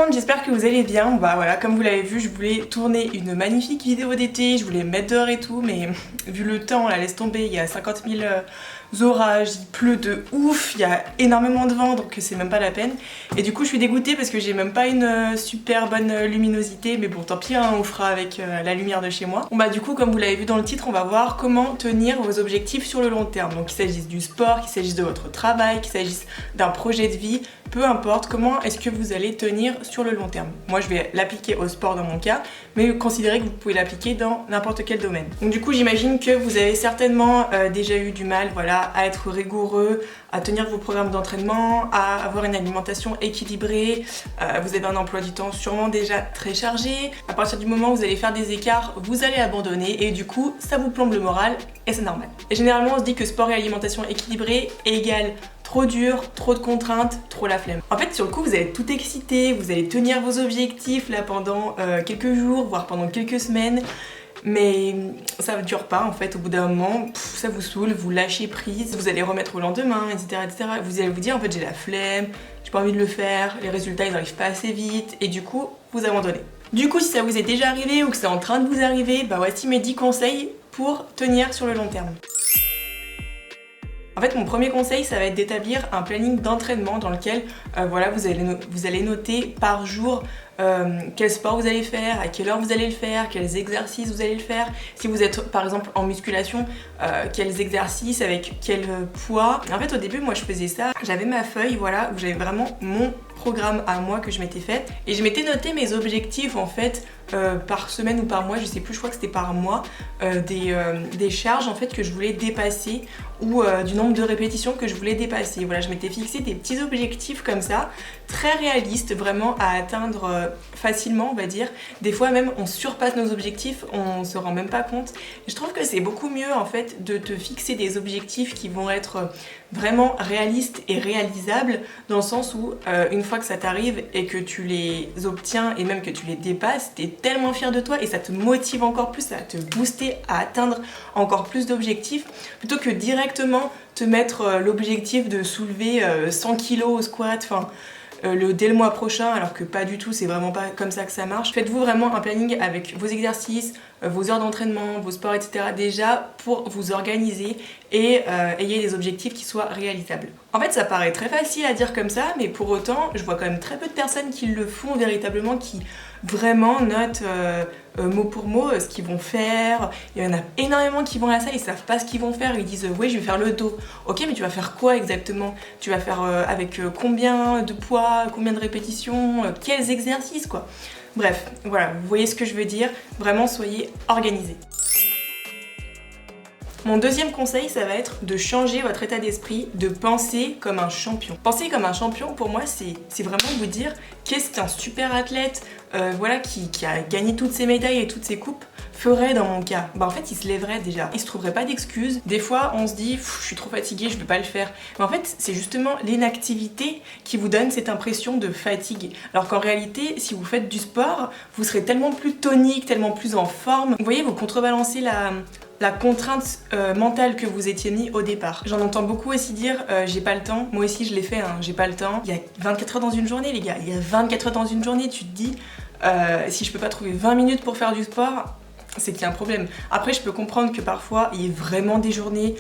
monde, j'espère que vous allez bien. Bah voilà, comme vous l'avez vu, je voulais tourner une magnifique vidéo d'été, je voulais me mettre dehors et tout, mais vu le temps, là, laisse tomber, il y a 50 000 orages, il pleut de ouf, il y a énormément de vent, donc c'est même pas la peine. Et du coup, je suis dégoûtée parce que j'ai même pas une super bonne luminosité, mais bon, tant pis, hein, on fera avec la lumière de chez moi. Bon bah du coup, comme vous l'avez vu dans le titre, on va voir comment tenir vos objectifs sur le long terme. Donc qu'il s'agisse du sport, qu'il s'agisse de votre travail, qu'il s'agisse d'un projet de vie, peu importe, comment est-ce que vous allez tenir sur le long terme. Moi, je vais l'appliquer au sport dans mon cas, mais considérez que vous pouvez l'appliquer dans n'importe quel domaine. Donc du coup, j'imagine que vous avez certainement déjà eu du mal, voilà, à être rigoureux, à tenir vos programmes d'entraînement, à avoir une alimentation équilibrée. Vous avez un emploi du temps sûrement déjà très chargé. À partir du moment où vous allez faire des écarts, vous allez abandonner et du coup, ça vous plombe le moral et c'est normal. Et généralement, on se dit que sport et alimentation équilibrée égale trop dur, trop de contraintes, trop la flemme. En fait, sur le coup, vous allez être tout excité, vous allez tenir vos objectifs là pendant quelques jours, voire pendant quelques semaines. Mais ça ne dure pas en fait, au bout d'un moment, ça vous saoule, vous lâchez prise, vous allez remettre au lendemain, etc. etc. Vous allez vous dire en fait j'ai la flemme, j'ai pas envie de le faire, les résultats ils n'arrivent pas assez vite et du coup vous abandonnez. Du coup si ça vous est déjà arrivé ou que c'est en train de vous arriver, bah voici mes 10 conseils pour tenir sur le long terme. En fait, mon premier conseil, ça va être d'établir un planning d'entraînement dans lequel voilà, vous allez noter par jour quel sport vous allez faire, à quelle heure vous allez le faire, quels exercices vous allez le faire. Si vous êtes par exemple en musculation, quels exercices, avec quel poids. En fait, au début, moi je faisais ça. J'avais ma feuille, voilà, où j'avais vraiment mon programme à moi que je m'étais fait. Et je m'étais noté mes objectifs en fait par semaine ou par mois, je sais plus, je crois que c'était par mois, des charges en fait que je voulais dépasser ou du nombre de répétitions que je voulais dépasser. Voilà, je m'étais fixé des petits objectifs comme ça, très réalistes, vraiment à atteindre facilement, on va dire. Des fois même, on surpasse nos objectifs, on se rend même pas compte. Et je trouve que c'est beaucoup mieux en fait de te fixer des objectifs qui vont être vraiment réalistes et réalisables, dans le sens où une fois que ça t'arrive et que tu les obtiens et même que tu les dépasses, t'es tellement fier de toi et ça te motive encore plus, ça va te booster à atteindre encore plus d'objectifs, plutôt que directement te mettre l'objectif de soulever 100 kg au squat, enfin dès le mois prochain, alors que pas du tout, c'est vraiment pas comme ça que ça marche. Faites-vous vraiment un planning avec vos exercices, vos heures d'entraînement, vos sports, etc. déjà pour vous organiser et ayez des objectifs qui soient réalisables. En fait, ça paraît très facile à dire comme ça, mais pour autant, je vois quand même très peu de personnes qui le font véritablement, qui vraiment notent mot pour mot ce qu'ils vont faire. Il y en a énormément qui vont à la salle, ils savent pas ce qu'ils vont faire, ils disent oui je vais faire le dos. Ok, mais tu vas faire quoi exactement? Tu vas faire avec combien de poids, combien de répétitions, quels exercices quoi. Bref, voilà, vous voyez ce que je veux dire, vraiment soyez organisés. Mon deuxième conseil, ça va être de changer votre état d'esprit, de penser comme un champion. Penser comme un champion, pour moi, c'est vraiment vous dire qu'est-ce qu'un super athlète voilà, qui a gagné toutes ses médailles et toutes ses coupes ferait dans mon cas. Bah en fait, il se lèverait déjà. Il se trouverait pas d'excuses. Des fois, on se dit je suis trop fatiguée, je vais pas le faire. Mais en fait, c'est justement l'inactivité qui vous donne cette impression de fatigue. Alors qu'en réalité, si vous faites du sport, vous serez tellement plus tonique, tellement plus en forme. Vous voyez, vous contrebalancez la contrainte mentale que vous étiez mis au départ. J'en entends beaucoup aussi dire j'ai pas le temps. Moi aussi je l'ai fait, hein, j'ai pas le temps. Il y a 24 heures dans une journée les gars, il y a 24 heures dans une journée, tu te dis si je peux pas trouver 20 minutes pour faire du sport, c'est qu'il y a un problème. Après je peux comprendre que parfois il y a vraiment des journées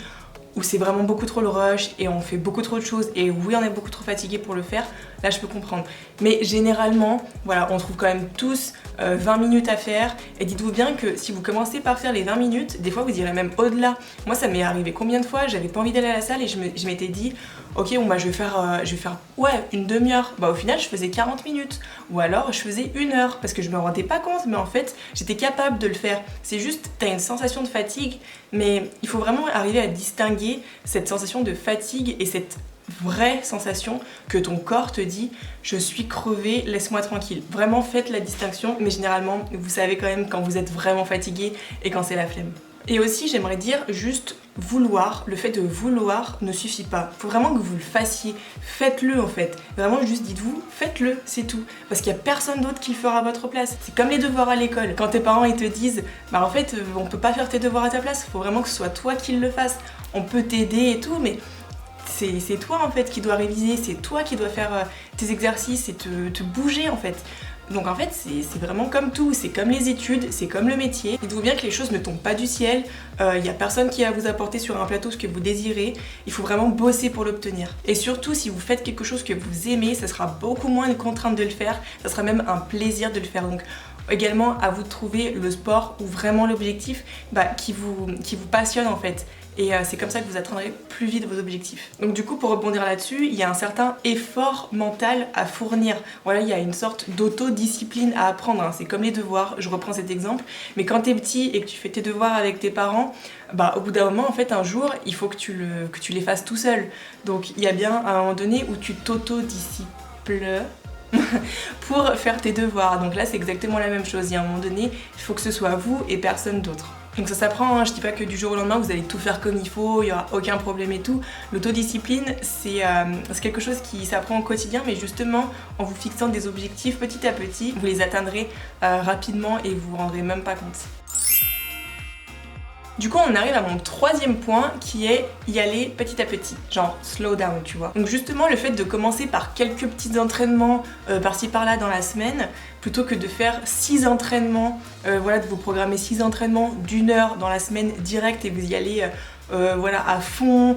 où c'est vraiment beaucoup trop le rush et on fait beaucoup trop de choses et oui on est beaucoup trop fatigué pour le faire, là je peux comprendre. Mais généralement, voilà, on trouve quand même tous 20 minutes à faire et dites-vous bien que si vous commencez par faire les 20 minutes, des fois vous irez même au-delà. Moi ça m'est arrivé combien de fois, j'avais pas envie d'aller à la salle et je m'étais dit ok bon bah je vais faire ouais une demi-heure, bah au final je faisais 40 minutes ou alors je faisais 1 heure parce que je me rendais pas compte mais en fait j'étais capable de le faire. C'est juste t'as une sensation de fatigue mais il faut vraiment arriver à distinguer cette sensation de fatigue et cette vraie sensation que ton corps te dit je suis crevé, laisse-moi tranquille. Vraiment faites la distinction, mais généralement vous savez quand même quand vous êtes vraiment fatigué et quand c'est la flemme. Et aussi j'aimerais dire juste vouloir, le fait de vouloir ne suffit pas. Il faut vraiment que vous le fassiez, faites-le en fait. Vraiment juste dites-vous, faites-le, c'est tout. Parce qu'il n'y a personne d'autre qui le fera à votre place. C'est comme les devoirs à l'école. Quand tes parents ils te disent bah en fait on peut pas faire tes devoirs à ta place, il faut vraiment que ce soit toi qui le fasses. On peut t'aider et tout mais c'est toi en fait qui dois réviser, c'est toi qui dois faire tes exercices et te bouger en fait. Donc en fait c'est vraiment comme tout, c'est comme les études, c'est comme le métier. Dites-vous bien que les choses ne tombent pas du ciel, il n'y a personne qui va vous apporter sur un plateau ce que vous désirez, il faut vraiment bosser pour l'obtenir. Et surtout si vous faites quelque chose que vous aimez, ça sera beaucoup moins une contrainte de le faire, ça sera même un plaisir de le faire. Donc également à vous de trouver le sport ou vraiment l'objectif qui vous passionne en fait. Et c'est comme ça que vous atteindrez plus vite vos objectifs. Donc du coup, pour rebondir là-dessus, il y a un certain effort mental à fournir. Voilà, il y a une sorte d'autodiscipline à apprendre, hein. C'est comme les devoirs, je reprends cet exemple. Mais quand t'es petit et que tu fais tes devoirs avec tes parents, au bout d'un moment, en fait, un jour, il faut que tu les fasses tout seul. Donc il y a bien un moment donné où tu t'autodisciplines pour faire tes devoirs. Donc là, c'est exactement la même chose. Il y a un moment donné, il faut que ce soit vous et personne d'autre. Donc ça s'apprend, hein. Je dis pas que du jour au lendemain vous allez tout faire comme il faut, il y aura aucun problème et tout. L'autodiscipline c'est quelque chose qui s'apprend au quotidien, mais justement en vous fixant des objectifs petit à petit, vous les atteindrez rapidement et vous vous rendrez même pas compte. Du coup on arrive à mon troisième point qui est y aller petit à petit, genre slow down tu vois. Donc justement le fait de commencer par quelques petits entraînements par-ci par-là dans la semaine, plutôt que de faire 6 entraînements, de vous programmer 6 entraînements d'1 heure dans la semaine direct et vous y allez à fond,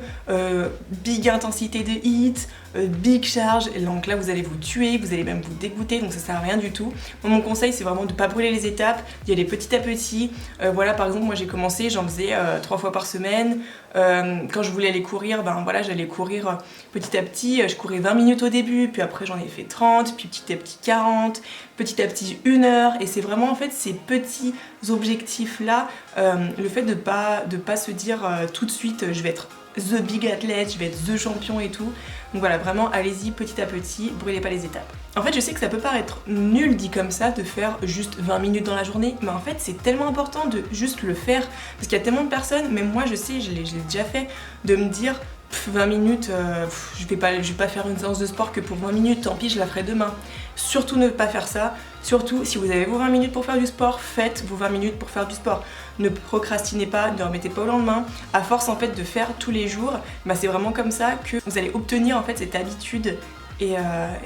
big intensité de hit, big charge, et donc là vous allez vous tuer, vous allez même vous dégoûter, donc ça sert à rien du tout. Moi, mon conseil c'est vraiment de ne pas brûler les étapes, d'y aller petit à petit. Par exemple moi j'ai commencé, j'en faisais 3 fois par semaine. Quand je voulais aller courir, j'allais courir petit à petit, je courais 20 minutes au début, puis après j'en ai fait 30, puis petit à petit 40, petit à petit 1 heure, et c'est vraiment en fait ces petits objectifs là, le fait de pas se dire tout de suite je vais être the big athlète, je vais être the champion et tout. Donc voilà, vraiment allez-y petit à petit, brûlez pas les étapes. En fait je sais que ça peut paraître nul dit comme ça de faire juste 20 minutes dans la journée, mais en fait c'est tellement important de juste le faire, parce qu'il y a tellement de personnes, même moi je sais, je l'ai déjà fait, de me dire 20 minutes, je vais pas faire une séance de sport que pour 20 minutes, tant pis je la ferai demain. Surtout ne pas faire ça, surtout si vous avez vos 20 minutes pour faire du sport, faites vos 20 minutes pour faire du sport. Ne procrastinez pas, ne remettez pas au lendemain. À force en fait de faire tous les jours, c'est vraiment comme ça que vous allez obtenir en fait cette habitude. Et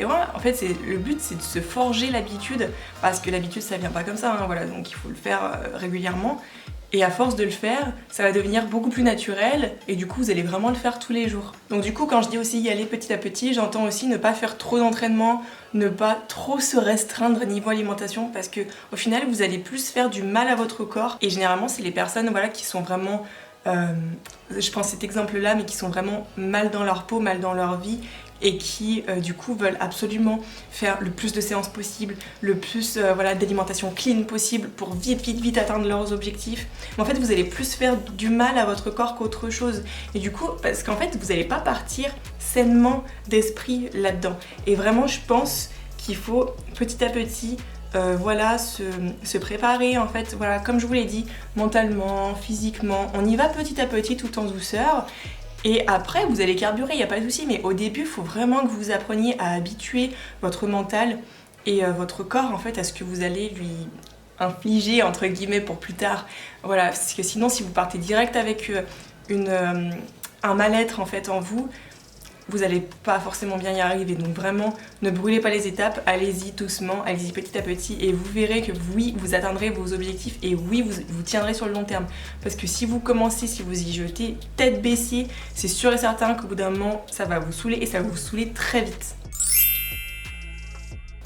voilà, en fait le but c'est de se forger l'habitude, parce que l'habitude ça vient pas comme ça, hein, donc il faut le faire régulièrement. Et à force de le faire, ça va devenir beaucoup plus naturel et du coup vous allez vraiment le faire tous les jours. Donc du coup quand je dis aussi y aller petit à petit, j'entends aussi ne pas faire trop d'entraînement, ne pas trop se restreindre niveau alimentation, parce que au final vous allez plus faire du mal à votre corps, et généralement c'est les personnes qui sont vraiment, je prends cet exemple là, mais qui sont vraiment mal dans leur peau, mal dans leur vie, et qui du coup veulent absolument faire le plus de séances possible, le plus d'alimentation clean possible pour vite atteindre leurs objectifs. Mais en fait vous allez plus faire du mal à votre corps qu'autre chose, et du coup parce qu'en fait vous n'allez pas partir sainement d'esprit là-dedans. Et vraiment je pense qu'il faut petit à petit se préparer en fait, comme je vous l'ai dit, mentalement, physiquement, on y va petit à petit tout en douceur. Et après, vous allez carburer, il n'y a pas de souci, mais au début, il faut vraiment que vous appreniez à habituer votre mental et votre corps en fait à ce que vous allez lui infliger entre guillemets pour plus tard. Voilà, parce que sinon, si vous partez direct avec un mal-être en fait en vous, vous n'allez pas forcément bien y arriver. Donc vraiment, ne brûlez pas les étapes, allez-y doucement, allez-y petit à petit, et vous verrez que oui, vous atteindrez vos objectifs, et oui, vous tiendrez sur le long terme. Parce que si vous commencez, si vous y jetez tête baissée, c'est sûr et certain qu'au bout d'un moment, ça va vous saouler, et ça va vous saouler très vite.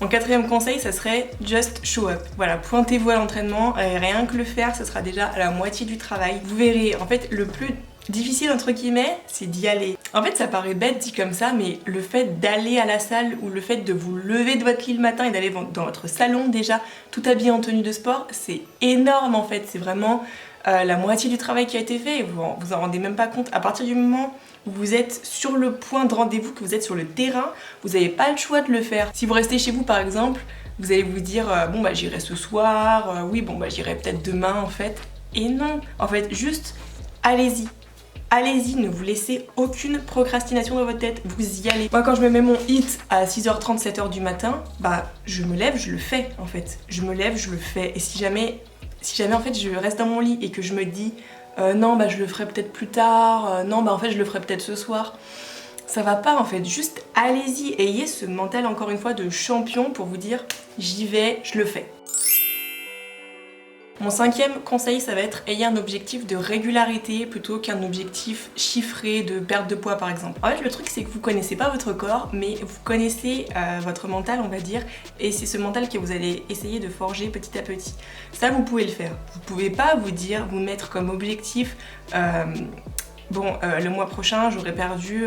Mon quatrième conseil, ça serait just show up. Voilà, pointez-vous à l'entraînement, rien que le faire, ce sera déjà la moitié du travail. Vous verrez, en fait, le plus difficile entre guillemets, c'est d'y aller. En fait ça paraît bête dit comme ça, mais le fait d'aller à la salle, ou le fait de vous lever de votre lit le matin et d'aller dans votre salon déjà tout habillé en tenue de sport, c'est énorme en fait. C'est vraiment la moitié du travail qui a été fait, et vous en rendez même pas compte. À partir du moment où vous êtes sur le point de rendez-vous, que vous êtes sur le terrain, vous n'avez pas le choix de le faire. Si vous restez chez vous par exemple, vous allez vous dire j'irai ce soir, j'irai peut-être demain en fait. Et non, en fait juste allez-y. Allez-y, ne vous laissez aucune procrastination dans votre tête, vous y allez. Moi quand je me mets mon hit à 6h30, 7h du matin, je me lève, je le fais en fait. Je me lève, je le fais. Et si jamais en fait je reste dans mon lit et que je me dis non je le ferai peut-être plus tard, non en fait je le ferai peut-être ce soir, ça va pas en fait, juste allez-y, ayez ce mental encore une fois de champion pour vous dire j'y vais, je le fais. Mon 5e conseil, ça va être ayez un objectif de régularité plutôt qu'un objectif chiffré de perte de poids par exemple. En fait, le truc c'est que vous connaissez pas votre corps, mais vous connaissez votre mental, on va dire, et c'est ce mental que vous allez essayer de forger petit à petit. Ça, vous pouvez le faire. Vous pouvez pas vous mettre comme objectif le mois prochain j'aurais perdu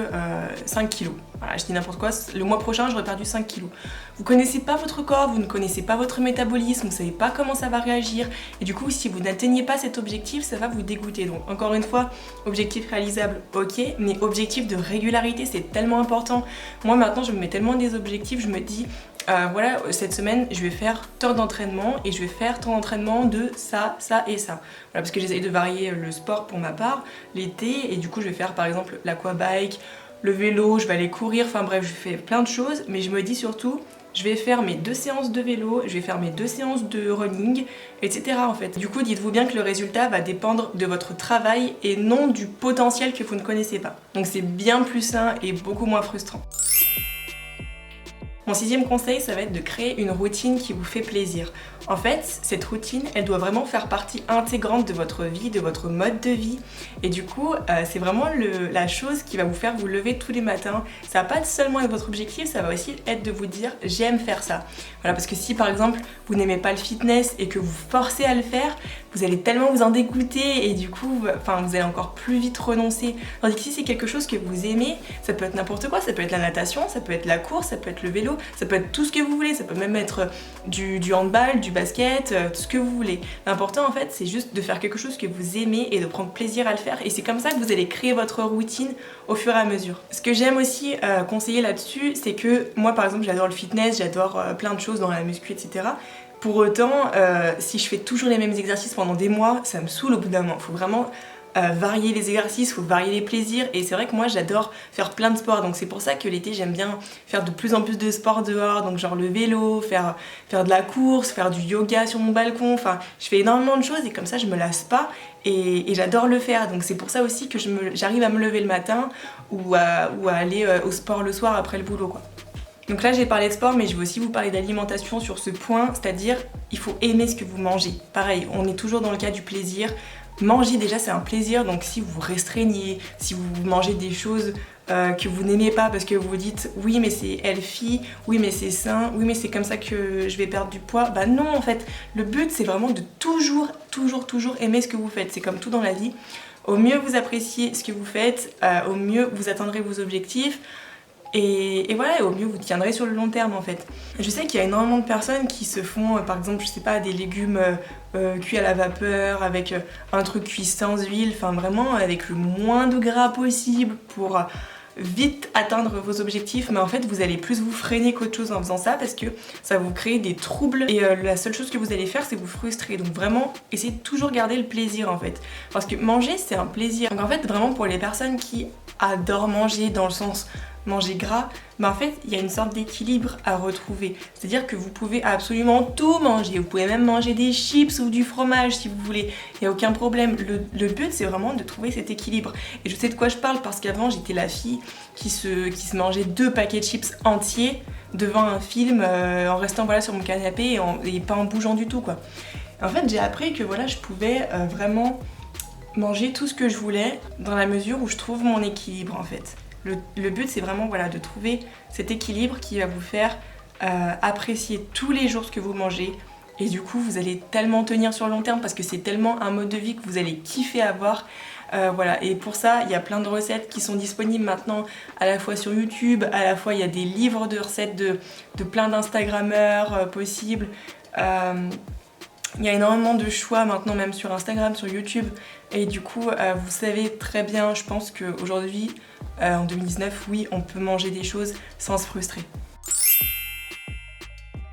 5 kilos. Voilà, je dis n'importe quoi, le mois prochain j'aurais perdu 5 kilos. Vous connaissez pas votre corps, vous ne connaissez pas votre métabolisme, vous savez pas comment ça va réagir, et du coup si vous n'atteignez pas cet objectif, ça va vous dégoûter. Donc encore une fois, objectif réalisable, ok, mais objectif de régularité, c'est tellement important. Moi maintenant je me mets tellement des objectifs, je me dis voilà, cette semaine je vais faire tant d'entraînement et je vais faire tant d'entraînement de ça, ça et ça. Voilà, parce que j'essaye de varier le sport pour ma part l'été, et du coup je vais faire par exemple l'aquabike, le vélo, je vais aller courir, enfin bref, je fais plein de choses, mais je me dis surtout je vais faire mes 2 séances de vélo, je vais faire mes 2 séances de running, etc. en fait. Du coup, dites-vous bien que le résultat va dépendre de votre travail et non du potentiel que vous ne connaissez pas. Donc c'est bien plus sain et beaucoup moins frustrant. Mon 6e conseil, ça va être de créer une routine qui vous fait plaisir. En fait, cette routine, elle doit vraiment faire partie intégrante de votre vie, de votre mode de vie. Et du coup, c'est vraiment la chose qui va vous faire vous lever tous les matins. Ça va pas seulement être votre objectif, ça va aussi être de vous dire j'aime faire ça. Voilà, parce que si par exemple vous n'aimez pas le fitness et que vous forcez à le faire, vous allez tellement vous en dégoûter et du coup, vous allez encore plus vite renoncer. Tandis que si c'est quelque chose que vous aimez, ça peut être n'importe quoi, ça peut être la natation, ça peut être la course, ça peut être le vélo, ça peut être tout ce que vous voulez, ça peut même être du handball, du basket, tout ce que vous voulez. L'important en fait, c'est juste de faire quelque chose que vous aimez et de prendre plaisir à le faire, et c'est comme ça que vous allez créer votre routine au fur et à mesure. Ce que j'aime aussi conseiller là-dessus, c'est que moi par exemple j'adore le fitness, j'adore plein de choses dans la muscu, etc. Pour autant, si je fais toujours les mêmes exercices pendant des mois, ça me saoule au bout d'un moment. Il faut vraiment varier les exercices, il faut varier les plaisirs, et c'est vrai que moi j'adore faire plein de sports, donc c'est pour ça que l'été j'aime bien faire de plus en plus de sports dehors, donc genre le vélo, faire de la course, faire du yoga sur mon balcon, enfin je fais énormément de choses et comme ça je me lasse pas et j'adore le faire, donc c'est pour ça aussi que j'arrive à me lever le matin ou à aller au sport le soir après le boulot quoi. Donc là j'ai parlé de sport, mais je vais aussi vous parler d'alimentation sur ce point, c'est-à-dire il faut aimer ce que vous mangez. Pareil, on est toujours dans le cas du plaisir. Manger déjà c'est un plaisir, donc si vous restreignez, si vous mangez des choses que vous n'aimez pas parce que vous vous dites oui mais c'est healthy, oui mais c'est sain, oui mais c'est comme ça que je vais perdre du poids, bah non en fait, le but c'est vraiment de toujours aimer ce que vous faites, c'est comme tout dans la vie, au mieux vous appréciez ce que vous faites, au mieux vous atteindrez vos objectifs. Et voilà, et au mieux vous tiendrez sur le long terme en fait. Je sais qu'il y a énormément de personnes qui se font par exemple, je sais pas, des légumes cuits à la vapeur, avec un truc cuit sans huile, enfin vraiment avec le moins de gras possible pour vite atteindre vos objectifs, mais en fait vous allez plus vous freiner qu'autre chose en faisant ça parce que ça va vous créer des troubles et la seule chose que vous allez faire c'est vous frustrer. Donc vraiment essayez de toujours garder le plaisir en fait, parce que manger c'est un plaisir. Donc en fait vraiment pour les personnes qui adorent manger dans le sens manger gras, mais en fait il y a une sorte d'équilibre à retrouver, c'est à dire que vous pouvez absolument tout manger, vous pouvez même manger des chips ou du fromage si vous voulez, il n'y a aucun problème. Le but c'est vraiment de trouver cet équilibre, et je sais de quoi je parle parce qu'avant j'étais la fille qui se mangeait 2 paquets de chips entiers devant un film en restant voilà sur mon canapé et pas en bougeant du tout quoi. En fait j'ai appris que voilà je pouvais vraiment manger tout ce que je voulais dans la mesure où je trouve mon équilibre en fait. Le but c'est vraiment voilà, de trouver cet équilibre qui va vous faire apprécier tous les jours ce que vous mangez, et du coup vous allez tellement tenir sur le long terme parce que c'est tellement un mode de vie que vous allez kiffer avoir. Voilà, et pour ça il y a plein de recettes qui sont disponibles maintenant à la fois sur YouTube, à la fois il y a des livres de recettes de plein d'instagrammeurs possibles. Il y a énormément de choix maintenant même sur Instagram, sur YouTube, et du coup vous savez très bien, je pense qu'aujourd'hui en 2019, oui on peut manger des choses sans se frustrer.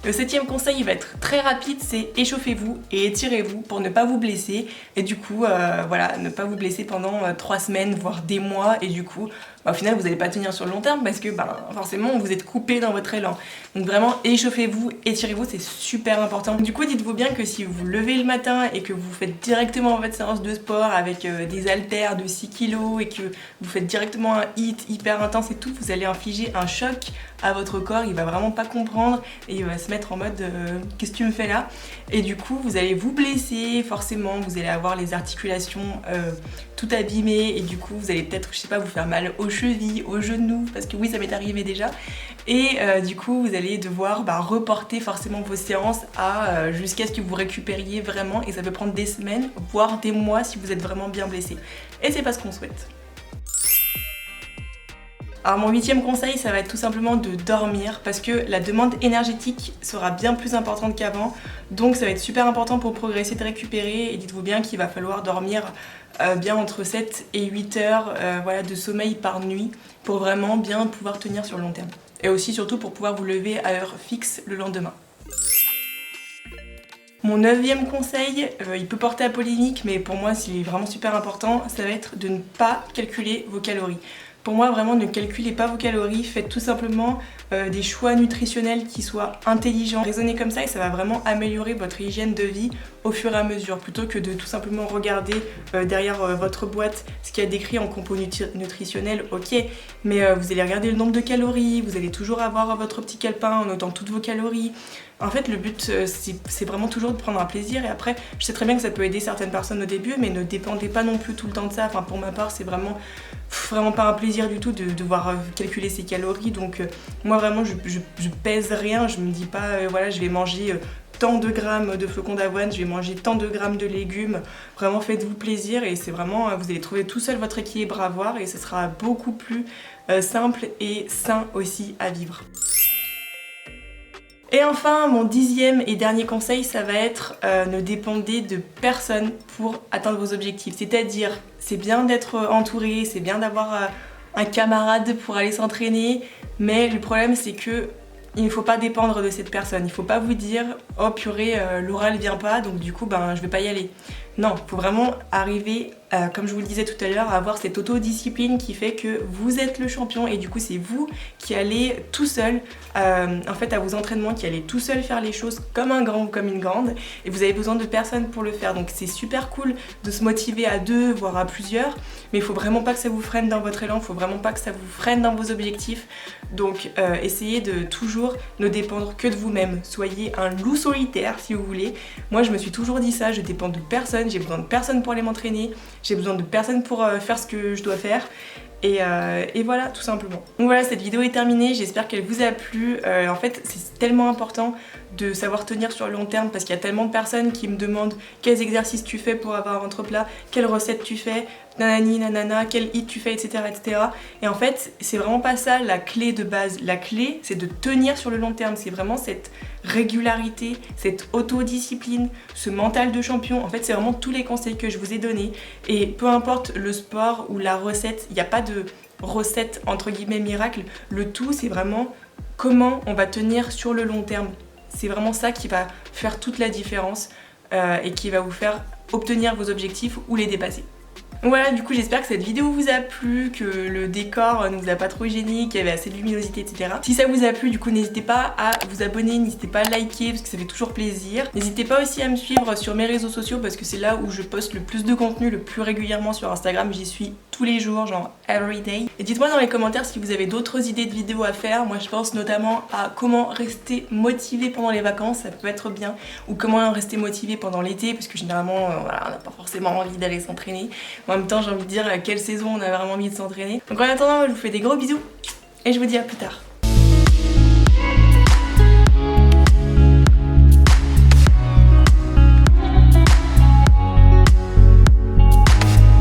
Le 7e conseil, il va être très rapide, c'est échauffez-vous et étirez-vous pour ne pas vous blesser et du coup, voilà, ne pas vous blesser pendant 3 semaines, voire des mois et du coup, au final, vous n'allez pas tenir sur le long terme parce que forcément, vous êtes coupé dans votre élan. Donc vraiment, échauffez-vous, étirez-vous, c'est super important. Du coup, dites-vous bien que si vous vous levez le matin et que vous faites directement votre séance de sport avec des haltères de 6 kg et que vous faites directement un hit hyper intense et tout, vous allez infliger un choc à votre corps, il va vraiment pas comprendre et il va se mettre en mode qu'est-ce que tu me fais là? Et du coup vous allez vous blesser, forcément vous allez avoir les articulations tout abîmées et du coup vous allez peut-être, je sais pas, vous faire mal aux chevilles, aux genoux, parce que oui ça m'est arrivé déjà, et du coup vous allez devoir reporter forcément vos séances à jusqu'à ce que vous récupériez vraiment, et ça peut prendre des semaines voire des mois si vous êtes vraiment bien blessé et c'est pas ce qu'on souhaite. Alors mon 8e conseil, ça va être tout simplement de dormir parce que la demande énergétique sera bien plus importante qu'avant, donc ça va être super important pour progresser, de récupérer, et dites-vous bien qu'il va falloir dormir bien entre 7 et 8 heures voilà, de sommeil par nuit pour vraiment bien pouvoir tenir sur le long terme. Et aussi surtout pour pouvoir vous lever à heure fixe le lendemain. Mon 9e conseil, il peut porter à polémique, mais pour moi c'est vraiment super important, ça va être de ne pas calculer vos calories. Pour moi, vraiment, ne calculez pas vos calories, faites tout simplement des choix nutritionnels qui soient intelligents. Raisonnez comme ça et ça va vraiment améliorer votre hygiène de vie au fur et à mesure, plutôt que de tout simplement regarder derrière votre boîte ce qu'il y a décrit en compos nutritionnels, ok, mais vous allez regarder le nombre de calories, vous allez toujours avoir votre petit calepin en notant toutes vos calories. En fait, le but, c'est vraiment toujours de prendre un plaisir, et après, je sais très bien que ça peut aider certaines personnes au début, mais ne dépendez pas non plus tout le temps de ça. Enfin, pour ma part, c'est vraiment pas un plaisir du tout de devoir calculer ses calories, donc moi vraiment, je pèse rien, je me dis pas, voilà, je vais manger tant de grammes de flocons d'avoine, je vais manger tant de grammes de légumes. Vraiment, faites-vous plaisir, et c'est vraiment, vous allez trouver tout seul votre équilibre à avoir, et ce sera beaucoup plus simple et sain aussi à vivre. Et enfin, mon 10e et dernier conseil, ça va être ne dépendez de personne pour atteindre vos objectifs. C'est-à-dire, c'est bien d'être entouré, c'est bien d'avoir un camarade pour aller s'entraîner, mais le problème c'est que il ne faut pas dépendre de cette personne. Il ne faut pas vous dire « Oh purée, Laura elle vient pas, donc du coup je vais pas y aller ». Non, il faut vraiment arriver, comme je vous le disais tout à l'heure, à avoir cette autodiscipline qui fait que vous êtes le champion, et du coup c'est vous qui allez tout seul, en fait à vos entraînements, qui allez tout seul faire les choses comme un grand ou comme une grande, et vous avez besoin de personne pour le faire. Donc c'est super cool de se motiver à 2 voire à plusieurs, mais il faut vraiment pas que ça vous freine dans votre élan, il faut vraiment pas que ça vous freine dans vos objectifs. Donc essayez de toujours ne dépendre que de vous-même, soyez un loup solitaire si vous voulez. Moi je me suis toujours dit ça, je dépends de personne, j'ai besoin de personne pour aller m'entraîner, j'ai besoin de personne pour faire ce que je dois faire. Et voilà, tout simplement. Donc voilà, cette vidéo est terminée, j'espère qu'elle vous a plu. En fait, c'est tellement important de savoir tenir sur le long terme, parce qu'il y a tellement de personnes qui me demandent quels exercices tu fais pour avoir un ventre plat, quelles recettes tu fais, nanani nanana, quel hit tu fais, etc., etc. Et en fait, c'est vraiment pas ça la clé de base. La clé, c'est de tenir sur le long terme. C'est vraiment cette régularité, cette autodiscipline, ce mental de champion. En fait, c'est vraiment tous les conseils que je vous ai donnés. Et peu importe le sport ou la recette, il n'y a pas de recette entre guillemets miracle. Le tout, c'est vraiment comment on va tenir sur le long terme. C'est vraiment ça qui va faire toute la différence et qui va vous faire obtenir vos objectifs ou les dépasser. Voilà, du coup j'espère que cette vidéo vous a plu, que le décor ne vous a pas trop gêné, qu'il y avait assez de luminosité, etc. Si ça vous a plu, du coup n'hésitez pas à vous abonner, n'hésitez pas à liker parce que ça fait toujours plaisir. N'hésitez pas aussi à me suivre sur mes réseaux sociaux parce que c'est là où je poste le plus de contenu, le plus régulièrement sur Instagram. J'y suis tous les jours, genre everyday. Et dites-moi dans les commentaires si vous avez d'autres idées de vidéos à faire. Moi je pense notamment à comment rester motivé pendant les vacances, ça peut être bien, ou comment rester motivé pendant l'été parce que généralement voilà, on n'a pas forcément envie d'aller s'entraîner. En même temps, j'ai envie de dire à quelle saison on a vraiment envie de s'entraîner. Donc en attendant, je vous fais des gros bisous et je vous dis à plus tard.